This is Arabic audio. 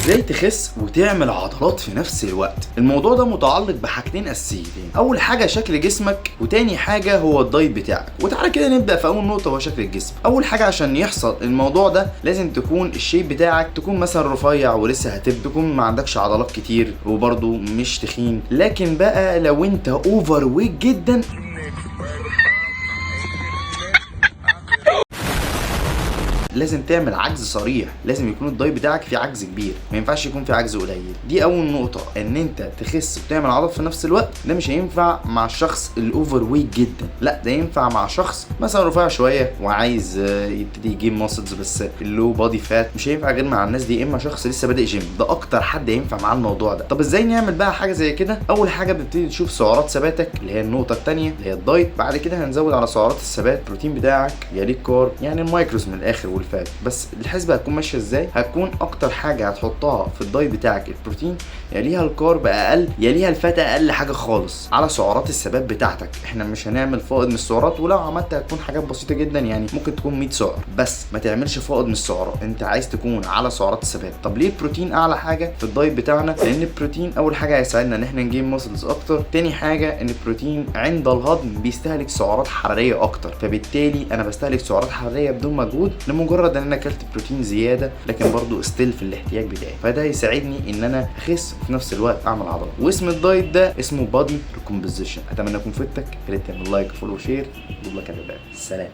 ازاي تخس وتعمل عضلات في نفس الوقت؟ الموضوع ده متعلق بحاجتين اساسيتين، اول حاجه شكل جسمك، وتاني حاجه هو الدايت بتاعك. وتعالى كده نبدا في اول نقطه، هو شكل الجسم. اول حاجه عشان يحصل الموضوع ده لازم تكون الشيب بتاعك تكون مثلا رفيع ولسه هتبدا، تكون ما عندكش عضلات كتير وبرده مش تخين. لكن بقى لو انت اوفر ويت جدا لازم تعمل عجز صريح، لازم يكون الدايت بتاعك فيه عجز كبير، ما ينفعش يكون فيه عجز قليل. دي اول نقطه، ان انت تخس وتعمل عضلات في نفس الوقت. ده مش هينفع مع الشخص الاوفر ويت جدا، لا ده ينفع مع شخص مثلا رفيع شويه وعايز يبتدي يجيب ماسلز بس اللو بادي فات. مش هينفع غير مع الناس دي، اما شخص لسه بادئ جيم، ده اكتر حد ينفع مع الموضوع ده. طب ازاي نعمل بقى حاجه زي كده؟ اول حاجه بنبتدي نشوف سعرات ثباتك اللي هي النقطه الثانيه اللي هي الدايت. بعد كده هنزود على سعرات الثبات البروتين بتاعك، يليك كارب يعني المايكروز من الاخر والفات. بس الحسبه هتكون ماشيه ازاي؟ هتكون اكتر حاجه هتحطها في الدايت بتاعك البروتين، يليها الكارب اقل، يليها الفات اقل حاجه خالص. على سعرات الثبات بتاعتك احنا مش هنعمل فائض من السعرات، ولو عملت هتكون حاجات بسيطه جدا، يعني ممكن تكون 100 سعر بس، ما تعملش فائض من السعرات. انت عايز تكون على سعرات الثبات. طب ليه البروتين اعلى حاجه في الدايت بتاعنا؟ لان البروتين اول حاجه هيساعدنا ان احنا نجيب ماسلز اكتر، تاني حاجه ان البروتين عند الهضم بيستهلك سعرات حراريه اكتر، فبالتالي انا بستهلك سعرات حراريه بدون مجهود لمجرد ان انا اكلت بروتين زياده، لكن برضو ستيل في الاحتياج بتاعي. فده هيساعدني ان انا اخس وفي نفس الوقت اعمل عضلات. واسم الدايت ده اسمه بادي ريكومبوزيشن. اتمنى اكون فدتك. يا ريت تعمل لايك وفولو وشير. جود لك يا شباب، سلام.